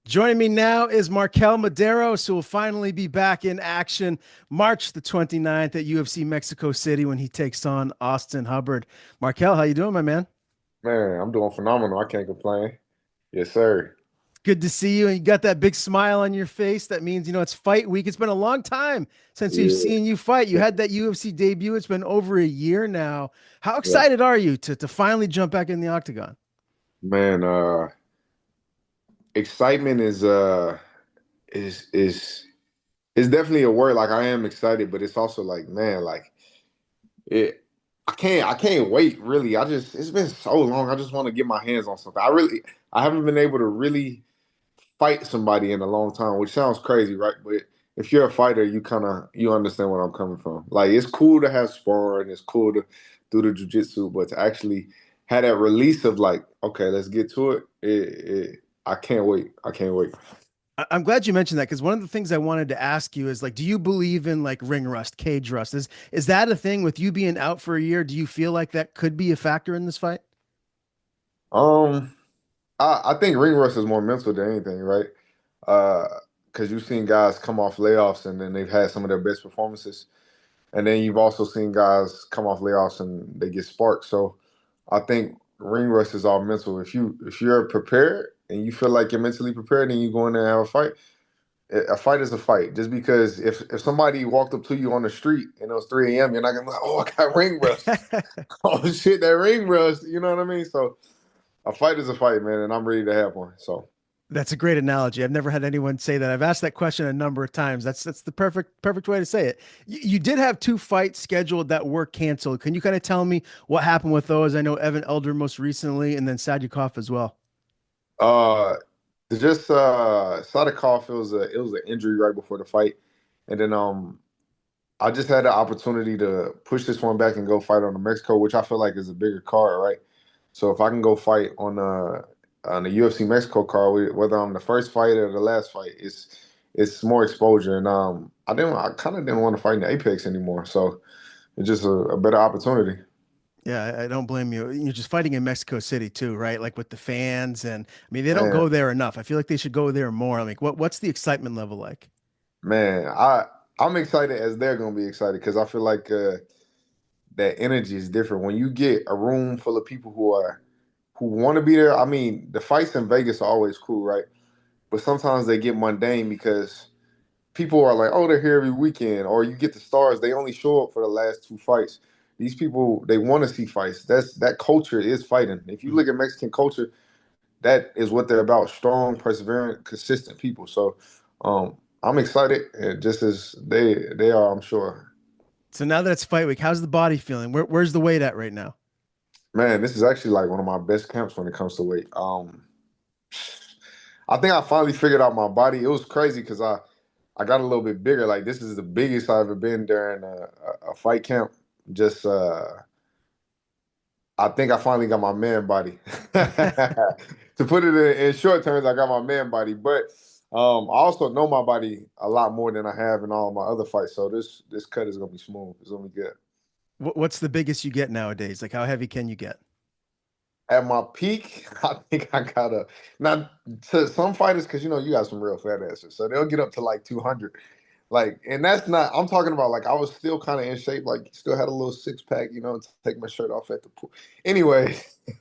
Joining me now is MarQuel Mederos, who will finally be back in action March the 29th at UFC Mexico City when he takes on Austin Hubbard. MarQuel, how you doing, my man? Man, I'm doing phenomenal. I can't complain. Yes, sir. Good to see you. And you got that big smile on your face. That means, it's fight week. It's been a long time since we've Yeah. seen you fight. You had that UFC debut. It's been over a year now. How Yeah. excited are you to finally jump back in the octagon? Man, excitement is definitely a word. Like I am excited, but it's also like, man, like it I can't wait really. It's been so long. I just want to get my hands on something. I haven't been able to really fight somebody in a long time, which sounds crazy, right? But if you're a fighter, you understand where I'm coming from. Like it's cool to have sparring, it's cool to do the jujitsu, but to actually have that release of like, okay, let's get to it. I can't wait. I can't wait. I'm glad you mentioned that because one of the things I wanted to ask you is like, do you believe in like ring rust, cage rust? Is that a thing with you being out for a year? Do you feel like that could be a factor in this fight? Um, I think ring rust is more mental than anything, right? Uh, because you've seen guys come off layoffs and then they've had some of their best performances. And then you've also seen guys come off layoffs and they get sparked. So I think ring rust is all mental. If you're prepared and you feel like you're mentally prepared and you go in there and have a fight is a fight. Just because if somebody walked up to you on the street and it was 3 a.m., you're not gonna be like, oh, I got ring rust. Oh shit, that ring rust. You know what I mean? So a fight is a fight, man, and I'm ready to have one. So That's a great analogy. I've never had anyone say that. I've asked that question a number of times. That's the perfect way to say it. You did have two fights scheduled that were canceled. Can you kind of tell me what happened with those? I know Evan Elder most recently, and then Sadykhov as well. uh just Sadikov, it was an injury right before the fight. And then I just had the opportunity to push this one back and go fight on the Mexico, which I feel like is a bigger card, right? So if I can go fight on the UFC Mexico card, whether I'm the first fight or the last fight, it's more exposure. And I kind of didn't want to fight in the Apex anymore, so it's just a better opportunity. Yeah, I don't blame you. You're just fighting in Mexico City too, right? Like with the fans, and I mean they don't Man, go there enough. I feel like they should go there more. Like what's the excitement level like? man, I'm excited as they're gonna be excited because I feel like that energy is different when you get a room full of people who want to be there. I mean, the fights in Vegas are always cool, right? But sometimes they get mundane because people are like, oh, they're here every weekend, or you get the stars, they only show up for the last two fights. These people, they want to see fights. That culture is fighting. If you Mhm. look at Mexican culture, that is what they're about: strong, perseverant, consistent people. So, I'm excited, and just as they are, I'm sure. So now that it's fight week, how's the body feeling? Where's the weight at right now? Man, this is actually like one of my best camps when it comes to weight. I think I finally figured out my body. It was crazy because I got a little bit bigger. Like this is the biggest I've ever been during a fight camp. Just I think I finally got my man body. To put it in short terms, I got my man body. But I also know my body a lot more than I have in all my other fights. So this cut is gonna be smooth. It's gonna be good. What's the biggest you get nowadays? Like how heavy can you get? At my peak, I think I gotta now to some fighters because you got some real fat asses, so they'll get up to like 200. Like, and that's not. I'm talking about like I was still kind of in shape, like still had a little six pack, to take my shirt off at the pool. Anyway,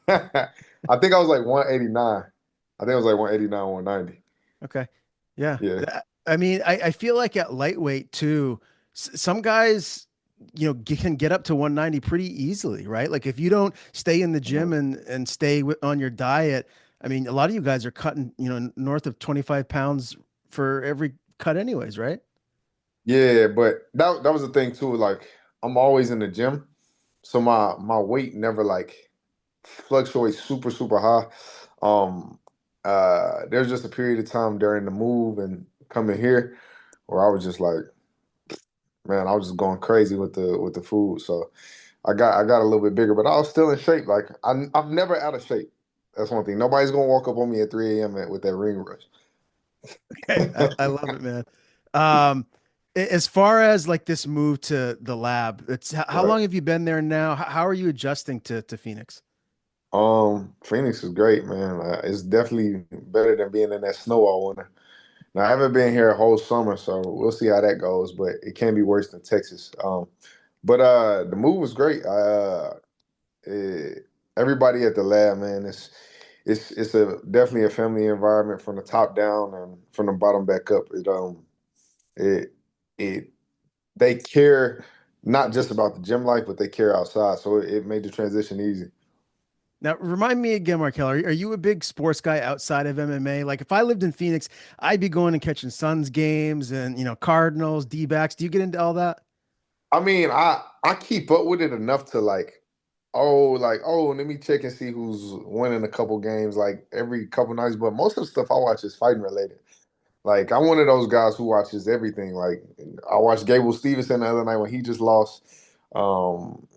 I think I was like 189. I think I was like 189, 190. Okay. Yeah. Yeah, I mean, I feel like at lightweight too, some guys, can get up to 190 pretty easily, right? Like if you don't stay in the gym and stay on your diet, I mean, a lot of you guys are cutting, north of 25 pounds for every cut anyways, right? yeah, but that was the thing too. Like I'm always in the gym, so my weight never like fluctuates super high. Um, there's just a period of time during the move and coming here where I was just like, man, I was just going crazy with the food. So I got a little bit bigger, but I was still in shape. Like I'm never out of shape. That's one thing. Nobody's gonna walk up on me at 3 a.m. With that ring rush. Okay. I love it, man. Um, as far as like this move to the lab, it's how Right. long have you been there now? How are you adjusting to Phoenix? Phoenix is great, man. It's definitely better than being in that snow all winter. Now, I haven't been here a whole summer, so we'll see how that goes. But it can be worse than Texas. But the move was great. Eh, Everybody at the lab, man, it's a definitely a family environment from the top down and from the bottom back up. It it they care not just about the gym life, but they care outside. So it made the transition easy. Now, remind me again, Markel, are you a big sports guy outside of MMA? Like if I lived in Phoenix, I'd be going and catching Suns games and, Cardinals, D-backs. Do you get into all that? I mean, I keep up with it enough to like, let me check and see who's winning a couple games like every couple nights. But most of the stuff I watch is fighting related. Like I'm one of those guys who watches everything. Like I watched Gable Stevenson the other night when he just lost. Um,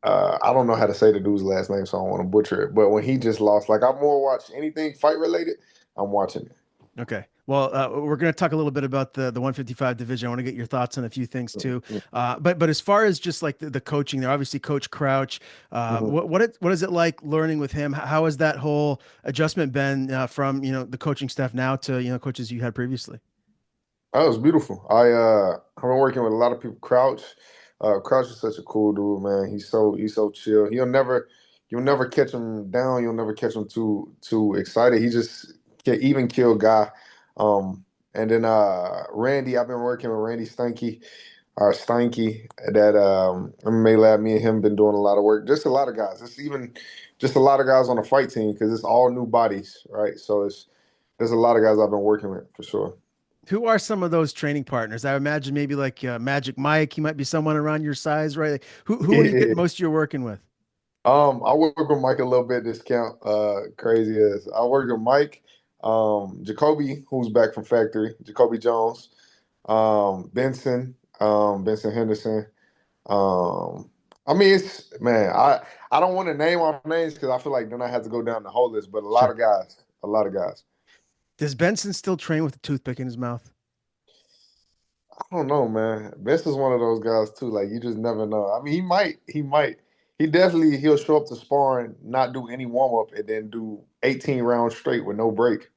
I don't know how to say the dude's last name, so I don't want to butcher it. But when he just lost, like I more watch anything fight related, I'm watching it. Okay. Well, we're going to talk a little bit about the 155 division. I want to get your thoughts on a few things too. But as far as just like the coaching, there obviously Coach Crouch. Mhm. What is it like learning with him? How has that whole adjustment been from the coaching staff now to coaches you had previously? That was beautiful. I've been working with a lot of people. Crouch is such a cool dude, man. He's so chill. You'll never catch him down. You'll never catch him too excited. He just can even kill guy. And then Randy, I've been working with Randy Steinke that MMA Lab. Me and him been doing a lot of work. Just a lot of guys. It's even just a lot of guys on the fight team because it's all new bodies, right? So there's a lot of guys I've been working with for sure. Who are some of those training partners? I imagine maybe like Magic Mike. He might be someone around your size, right? Like, who are you getting Yeah. most of your working with? I work with Mike a little bit this count. Crazy as I work with Mike, Jacoby, who's back from Factory, Jacoby Jones, Benson Henderson. Um, I mean, it's man, I don't want to name off names because I feel like then I have to go down the whole list. But Sure. a lot of guys. Does Benson still train with a toothpick in his mouth? I don't know, man. Benson's one of those guys too. Like you just never know. I mean, he'll show up to sparring, not do any warm up, and then do 18 rounds straight with no break.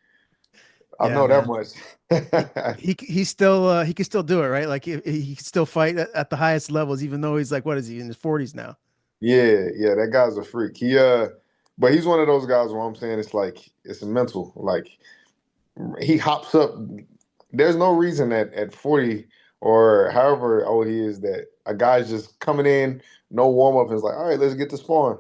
I Yeah, know that man. much. He still he can still do it, right? Like he can still fight at the highest levels, even though he's like, what is he in his 40s now? Yeah, yeah, that guy's a freak. But he's one of those guys where I'm saying it's like it's mental. Like he hops up. There's no reason at 40 or however old he is that a guy's just coming in, no warm up, and is like, all right, let's get to sparring,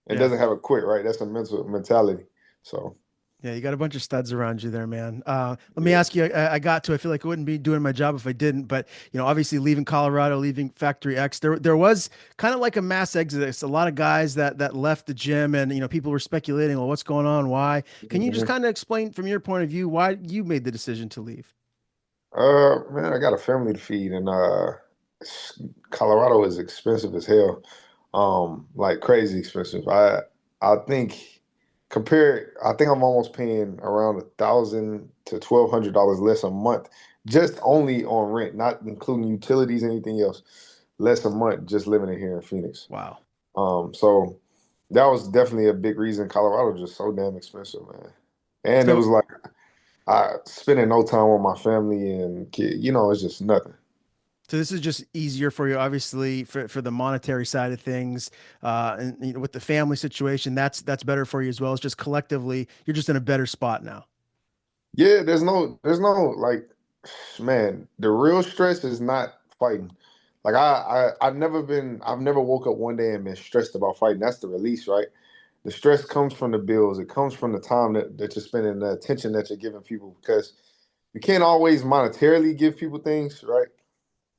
and Yeah. doesn't have a quit. Right? That's a mental mentality. So Yeah, you got a bunch of studs around you there, man. Let me yeah. ask you. I feel like I wouldn't be doing my job if I didn't. But obviously, leaving Colorado, leaving Factory X, there was kind of like a mass exodus. A lot of guys that left the gym, and people were speculating, well, what's going on? Why? Can you just Mhm. kind of explain from your point of view why you made the decision to leave? Man, I got a family to feed, and Colorado is expensive as hell. Like crazy expensive. I think I think I'm almost paying around $1,000 to $1,200 less a month, just only on rent, not including utilities, anything else, less a month just living in here in Phoenix. Wow. So that was definitely a big reason. Colorado just so damn expensive, man. And it was So like I spending no time with my family and kid, it's just nothing. So this is just easier for you, obviously, for the monetary side of things, and with the family situation, that's better for you as well. It's just collectively, you're just in a better spot now. Yeah, there's no like, man, the real stress is not fighting. Like I've never woke up one day and been stressed about fighting. That's the release, right? The stress comes from the bills. It comes from the time that you're spending, the attention that you're giving people, because you can't always monetarily give people things, right?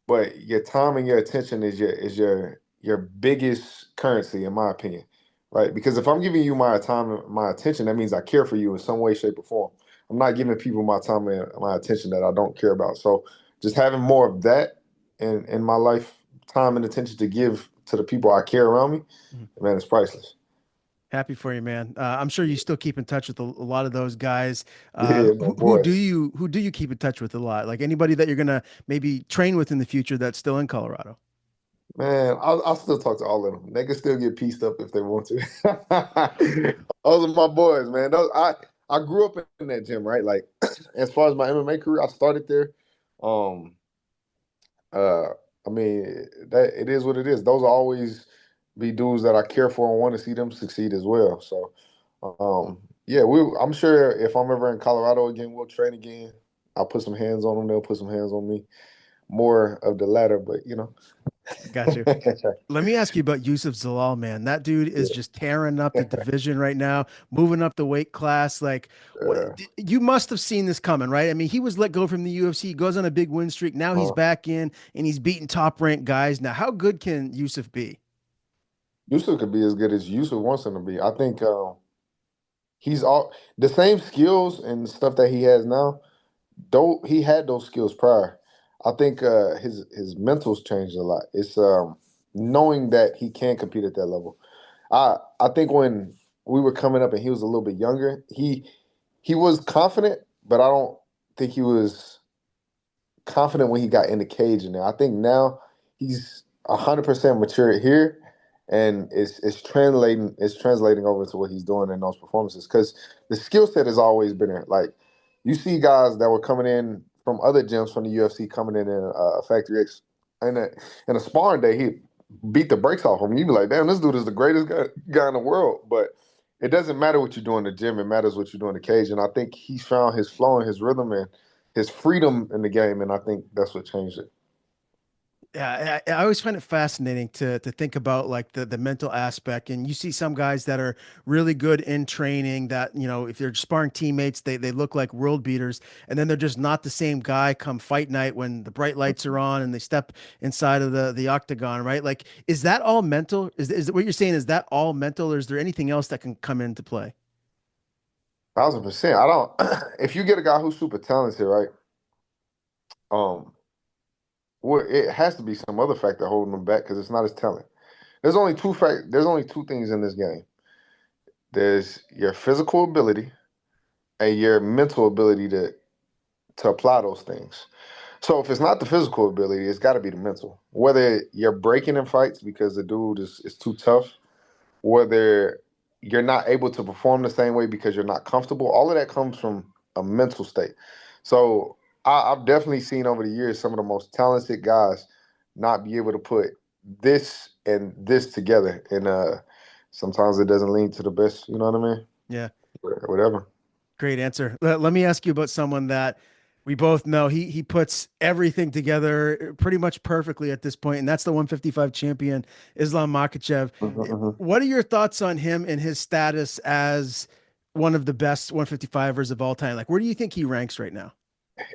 But your time and your attention is your biggest currency, in my opinion, right? Because if I'm giving you my time and my attention, that means I care for you in some way, shape, or form. I'm not giving people my time and my attention that I don't care about. So just having more of that in my life, time and attention to give to the people I care around me, Mhm. man, it's priceless. Happy for you, man. I'm sure you still keep in touch with a lot of those guys. Yeah, my boy. Who do you keep in touch with a lot? Like anybody that you're gonna maybe train with in the future that's still in Colorado? Man, I'll still talk to all of them. They can still get pieced up if they want to. Those are my boys, man. I grew up in that gym, right? Like as far as my MMA career, I started there. Um, uh, I mean that it is what it is. Those will always be dudes that I care for and want to see them succeed as well. So, yeah, I'm sure if I'm ever in Colorado again, we'll train again. I'll put some hands on them. They'll put some hands on me. More of the latter, but you know. Got you. Let me ask you about Yusuf Zalal, man. That dude is Yeah. just tearing up the division right now, moving up the weight class. Like, what Uh, you must have seen this coming, right? I mean, he was let go from the UFC, goes on a big win streak. Now he's uh, back in and he's beating top ranked guys. Now, how good can Yusuf be? Yusuf could be as good as Yusuf wants him to be. I think he's all the same skills and stuff that he has now. Though he had those skills prior, I think his mental's changed a lot. It's knowing that he can compete at that level. I think when we were coming up and he was a little bit younger, he was confident, but I don't think he was confident when he got in the cage and there. I think now he's 100% mature here, and it's translating over to what he's doing in those performances because the skill set has always been there. Like you see guys that were coming in from other gyms from the UFC coming in Factory X, and in a sparring day he beat the brakes off him. You'd be like, damn, this dude is the greatest guy in the world, but. It doesn't matter what you do in the gym. It matters what you do in the cage. And I think he's found his flow and his rhythm, and his freedom in the game, and I think that's what changed it. Yeah, I always find it fascinating to think about like the mental aspect. And you see some guys that are really good in training that, if they're sparring teammates, they look like world beaters, and then they're just not the same guy come fight night when the bright lights are on and they step inside of the octagon, right? Like, is that all mental? Is what you're saying, is that all mental, or is there anything else that can come into play? 1,000%. I don't. If you get a guy who's super talented, right? Um, well, it has to be some other factor holding him back because it's not his talent. There's only two things in this game. There's your physical ability and your mental ability to apply those things. So if it's not the physical ability, it's got to be the mental. Whether you're breaking in fights because the dude is too tough, whether you're not able to perform the same way because you're not comfortable. All of that comes from a mental state. So I've definitely seen over the years some of the most talented guys not be able to put this and this together, and sometimes it doesn't lead to the best. You know what I mean? Yeah. Whatever. Great answer. Let me ask you about someone that we both know he puts everything together pretty much perfectly at this point, and that's the 155 champion, Islam Makhachev. Mhm, mhm. What are your thoughts on him and his status as one of the best 155ers of all time? Like, where do you think he ranks right now?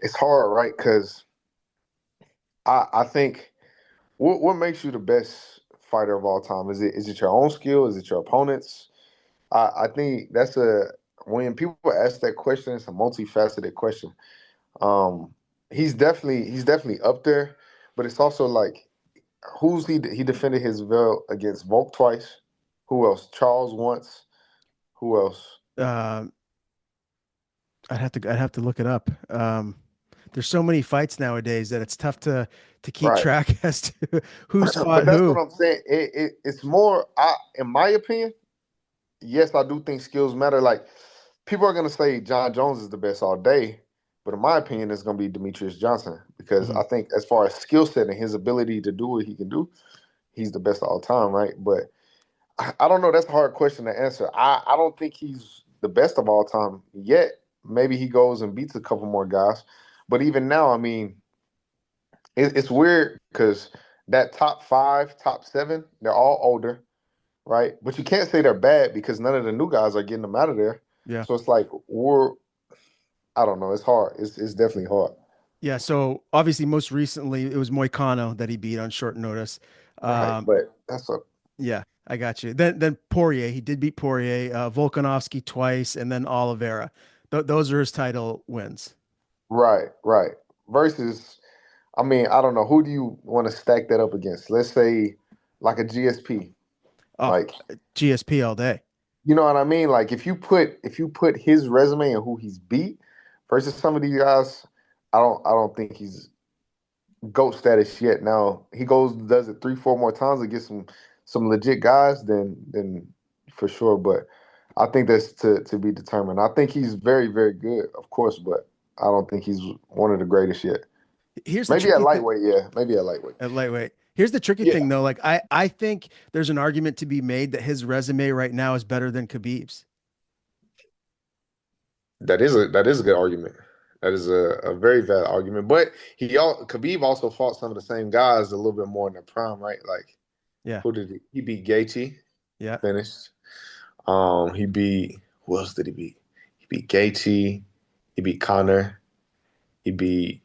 It's hard, right? Because I think what makes you the best fighter of all time? Is it your own skill? Is it your opponents? I think that's a when people ask that question, it's a multifaceted question. Um, he's definitely up there, but it's also like who's he defended his belt against Volk twice. Who else? Charles once. Who else? Uh, I'd have to look it up. There's so many fights nowadays that it's tough to keep Right. track as to who's But fought that's what who. I'm saying. It's more. In my opinion, yes, I do think skills matter. Like people are gonna say John Jones is the best all day, but in my opinion, it's gonna be Demetrius Johnson because Mhm. I think as far as skill set and his ability to do what he can do, he's the best of all time, right? But I don't know. That's a hard question to answer. I don't think he's the best of all time yet. Maybe he goes and beats a couple more guys, but even now, I mean, it's weird because that top five, top seven, they're all older, right? But you can't say they're bad because none of the new guys are getting them out of there. Yeah. So it's like I don't know. It's hard. It's definitely hard. Yeah, so obviously, most recently it was Moicano that he beat on short notice. Right. Um, But that's a yeah, I got you. Then Poirier, he did beat Poirier, Volkanovski twice, and then Oliveira. Those are his title wins. right. Versus, I mean, I don't know. Who do you want to stack that up against? Let's say like a GSP. Oh, Like, GSP all day. you know what I mean? Like if you put his resume and who he's beat versus some of these guys, I don't think he's GOAT status yet. Now he goes, does it 3, 4 more times to get some legit guys, then for sure. But I think that's to be determined. I think he's very, very good, of course, but I don't think he's one of the greatest yet. Here's the Maybe at tricky thing lightweight, yeah. Maybe at lightweight. at lightweight. Here's the tricky Yeah. thing though. Like I think there's an argument to be made that his resume right now is better than Khabib's. That is a good argument. That is a very valid argument. But Khabib also fought some of the same guys a little bit more in their prime, right? Like Yeah. who did he beat Gaethje, Yeah. finished. He beat who else did he beat? He beat Gaethje, he beat Conor, he beat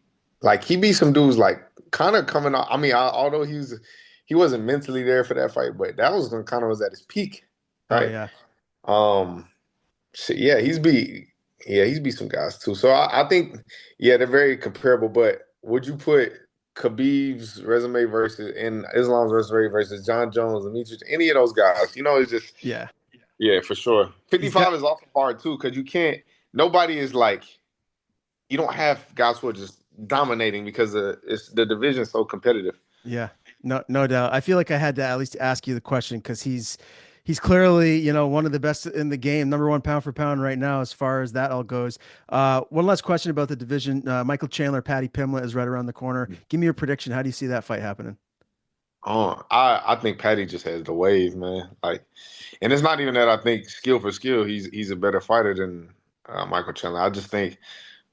he beat some dudes like Conor coming off. I mean, although he wasn't mentally there for that fight, but that was when Conor was at his peak, Oh right? yeah. Um, shit, he's beat some guys too. So I think they're very comparable. But would you put Khabib's resume versus and Islam's resume versus John Jones, Demetrius, any of those guys? It's just Yeah. for sure. He's got 55 is also hard too because you can't. Nobody is like you don't have guys who are just dominating because it's the division so competitive. Yeah, no doubt. I feel like I had to at least ask you the question because he's clearly, one of the best in the game, number one pound for pound right now, as far as that all goes. One last question about the division. Michael Chandler, Patty Pimlet is right around the corner. Give me your prediction. How do you see that fight happening? I think Patty just has the wave, man. And it's not even that I think skill for skill, he's a better fighter than Michael Chandler. I just think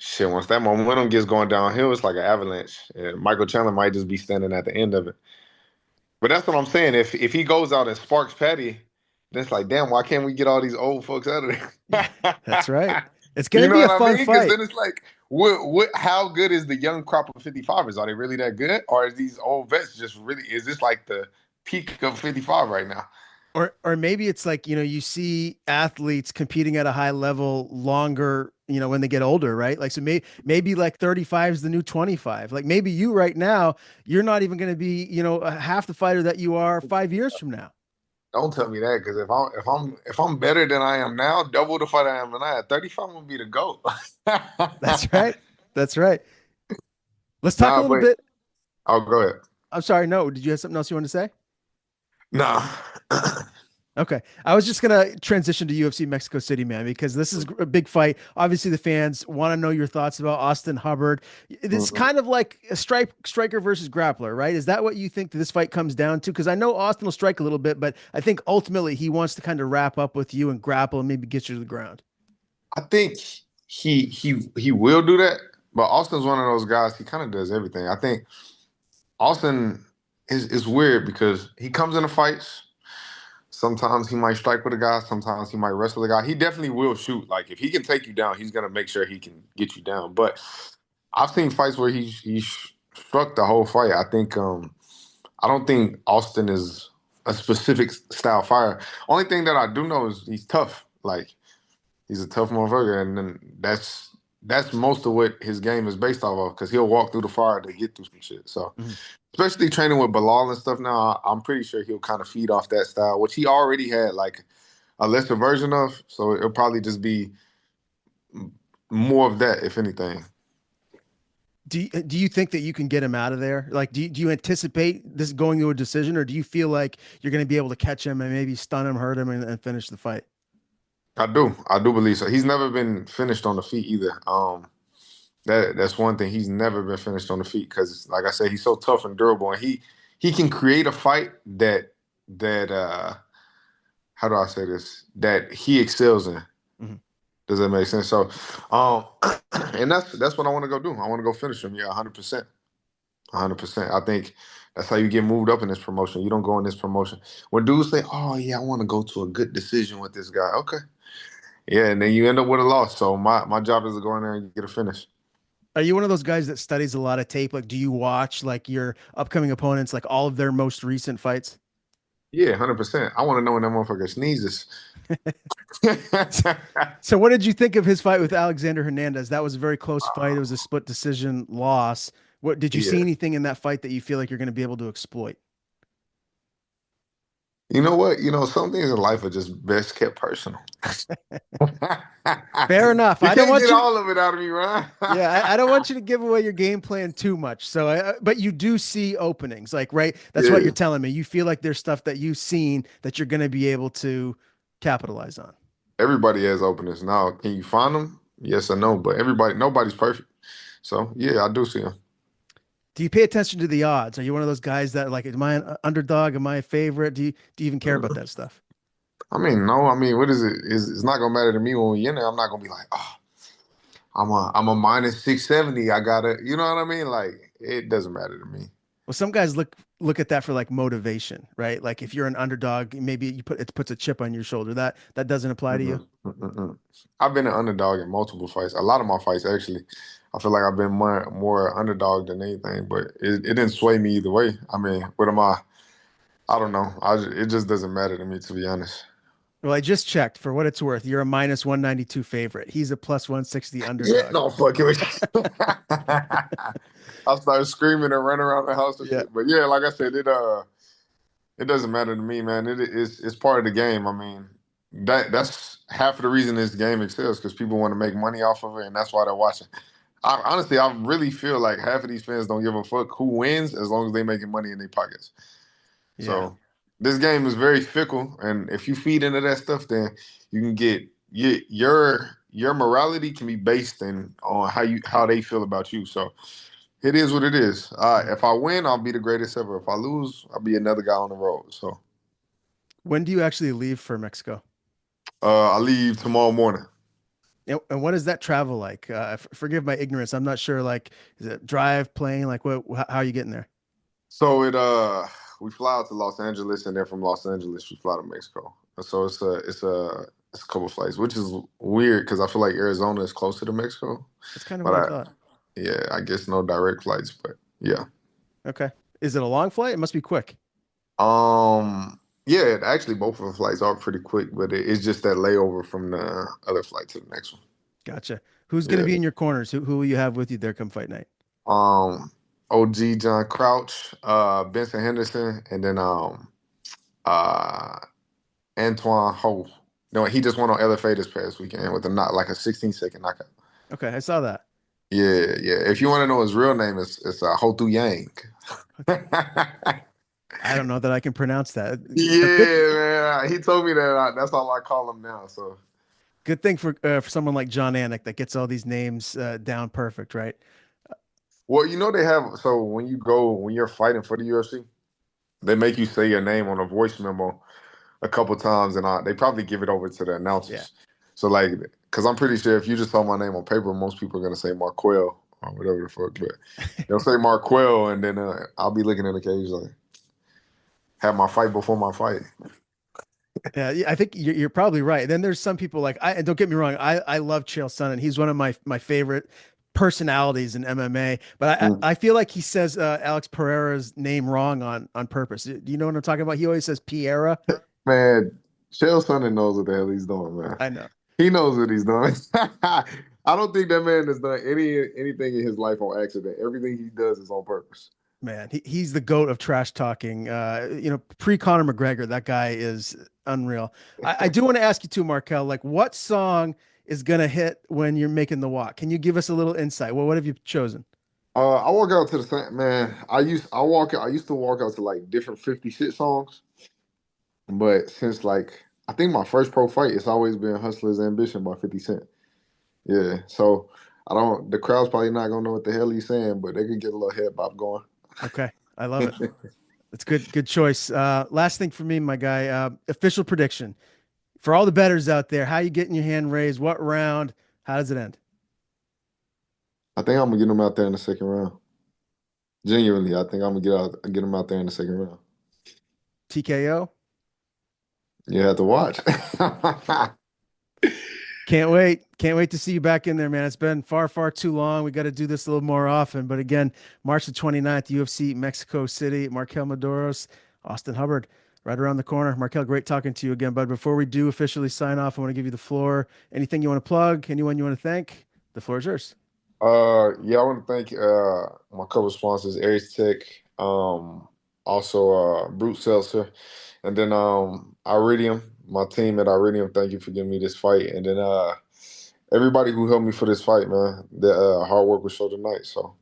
shit, once that momentum gets going downhill, it's like an avalanche. And Michael Chandler might just be standing at the end of it. But that's what I'm saying. If he goes out and sparks Patty, then it's like, damn, why can't we get all these old folks out of there? That's right. It's You gonna know be a what I fun mean? Because fight. then it's like, how good is the young crop of 55ers? Are they really that good? Or is these old vets just really, is this like the peak of 55 right now? Or maybe it's like, you see athletes competing at a high level longer, when they get older, right? Like, so maybe like 35 is the new 25. Like maybe you right now, you're not even going to be, half the fighter that you are 5 years from now. Don't tell me that because if I'm better than I am now, double the fight I am now, at 35 I'm gonna be the GOAT. That's right. That's right. Let's talk a Nah, little but bit. I'll go ahead. I'm sorry. No, did you have something else you want to say? Nah. Okay. I was just going to transition to UFC Mexico City, man, because this is a big fight. Obviously, the fans want to know your thoughts about Austin Hubbard. It's Mhm. kind of like a striker versus grappler, right? Is that what you think that this fight comes down to? Because I know Austin will strike a little bit, but I think ultimately he wants to kind of wrap up with you and grapple and maybe get you to the ground. I think he will do that, but Austin's one of those guys. He kind of does everything. I think Austin is weird because he comes into fights. Sometimes he might strike with a guy. Sometimes he might wrestle a guy. He definitely will shoot. Like if he can take you down, he's gonna make sure he can get you down. But I've seen fights where he struck the whole fight. I don't think Austin is a specific style fighter. Only thing that I do know is he's tough. Like he's a tough motherfucker, and then that's most of what his game is based off of. Because he'll walk through the fire to get through some shit. So, Mhm. especially training with Bilal and stuff now, I'm pretty sure he'll kind of feed off that style, which he already had like a lesser version of. So it'll probably just be more of that, if anything. Do you think that you can get him out of there? Like, do you anticipate this going to a decision, or do you feel like you're going to be able to catch him and maybe stun him, hurt him, and finish the fight? I do believe so. He's never been finished on the feet either. That's one thing. He's never been finished on the feet because, like I said, he's so tough and durable, and he can create a fight that how do I say this? That he excels in. Mhm. Does that make sense? So, um, and that's what I want to go do. I want to go finish him. Yeah, 100%, 100%. I think that's how you get moved up in this promotion. You don't go in this promotion when dudes say, "Oh yeah, I want to go to a good decision with this guy." Okay, yeah, and then you end up with a loss. So my job is to go in there and get a finish. Are you one of those guys that studies a lot of tape? Like, do you watch like your upcoming opponents, like all of their most recent fights? Yeah, 100%. I want to know when that motherfucker sneezes. So, what did you think of his fight with Alexander Hernandez? That was a very close fight. It was a split decision loss. What did you see Yeah. anything in that fight that you feel like you're going to be able to exploit? You know what? Some things in life are just best kept personal. Fair enough. You I don't can't want get you to, all of it out of me, Ryan. yeah, I don't want you to give away your game plan too much. So, but you do see openings, like, right? That's what you're Yeah. telling me. You feel like there's stuff that you've seen that you're going to be able to capitalize on. Everybody has openings now. Can you find them? Yes or no? But nobody's perfect. So yeah, I do see them. Do you pay attention to the odds? Are you one of those guys that like, am I an underdog? Am I a favorite? Do you even care about that stuff? I mean, no. I mean, what is it? It's not gonna matter to me when we in there. I'm not gonna be like, oh, I'm a minus 670. I gotta, you know what I mean? Like, it doesn't matter to me. Well, some guys look at that for like motivation, right? Like if you're an underdog, maybe it puts a chip on your shoulder. That doesn't apply to you. Mm-mm. I've been an underdog in multiple fights. A lot of my fights, actually, I feel like I've been more underdog than anything. But it didn't sway me either way. I mean, what am I? I don't know. It just doesn't matter to me, to be honest. Well, I just checked for what it's worth. You're a minus 192 favorite. He's a plus 160 Yeah, underdog. no fucking with you. I started screaming and running around the house and Yeah. shit. But yeah, like I said, it doesn't matter to me, man. It's part of the game. I mean, that's half of the reason this game exists because people want to make money off of it, and that's why they're watching. Honestly, I really feel like half of these fans don't give a fuck who wins as long as they making money in their pockets. Yeah. So this game is very fickle, and if you feed into that stuff, then you can get your morality can be based in on how they feel about you. So it is what it is. If I win, I'll be the greatest ever. If I lose, I'll be another guy on the road. So When do you actually leave for Mexico? I leave tomorrow morning. And what is that travel like? Forgive my ignorance. I'm not sure. Like, is it drive, plane? Like, how are you getting there? So we fly out to Los Angeles, and then from Los Angeles we fly to Mexico. So it's a couple flights, which is weird because I feel like Arizona is closer to Mexico, That's kind of but what I thought. yeah, I guess no direct flights, but yeah. Okay. Is it a long flight? It must be quick. Yeah, actually both of the flights are pretty quick, but it's just that layover from the other flight to the next one. Gotcha. Who's going to Yeah. be in your corners? Who will you have with you there come fight night? Um, OG John Crouch, Benson Henderson, and then uh Antoine Ho. No, he just won on LFA this past weekend with a not like a 16-second knockout. Okay, I saw that. Yeah, yeah. If you want to know his real name, it's Ho Tu Yang. I don't know that I can pronounce that. A good Yeah, man. He told me that. That's all I call him now. So, good thing for someone like John Anik that gets all these names down perfect, right? well, they have. So when you're fighting for the UFC, they make you say your name on a voice memo a couple times, and they probably give it over to the Yeah. announcers. So, like, because I'm pretty sure if you just saw my name on paper, most people are gonna say MarQuel or whatever the fuck, but they'll say MarQuel, and then I'll be looking at the cage like, have my fight before my fight. Yeah, I think you're probably right. Then there's some people like and don't get me wrong, I love Chael Sonnen. He's one of my favorite personalities in MMA, but I feel like he says Alex Pereira's name wrong on purpose. Do you know what I'm talking about? He always says Piera. Man, Chael Sonnen knows what the hell he's doing, man. I know. He knows what he's doing. I don't think that man has done anything in his life on accident. Everything he does is on purpose. Man, he's the goat of trash talking. Pre Conor McGregor, that guy is unreal. I do want to ask you too, Markel, like what song is gonna hit when you're making the walk? Can you give us a little insight? Well, what have you chosen? I walk out to the same man. I used to walk out to like different 50 Cent songs, but since like I think my first pro fight, it's always been Hustler's Ambition by 50 Cent. Yeah, so I don't. The crowd's probably not gonna know what the hell he's saying, but they could get a little head bop going. Okay, I love it. That's good choice. Last thing for me, my guy. Official prediction for all the bettors out there. How you getting your hand raised? What round? How does it end? I think I'm gonna get him out there in the second round. Genuinely, I think I'm gonna get him out there in the second round. TKO. You have to watch. Can't wait. Can't wait to see you back in there, man. It's been far too long. We got to do this a little more often. But again, March the 29th, UFC Mexico City, MarQuel Mederos, Austin Hubbard, right around the corner. Markel, great talking to you again, bud. Before we do officially sign off, I want to give you the floor. Anything you want to plug? Anyone you want to thank? The floor is yours. Yeah, I want to thank my couple sponsors, Aries Tech, also Brute Seltzer, and then Iridium, my team at Iridium. Thank you for giving me this fight, and then everybody who helped me for this fight, man. The hard work was shown tonight. So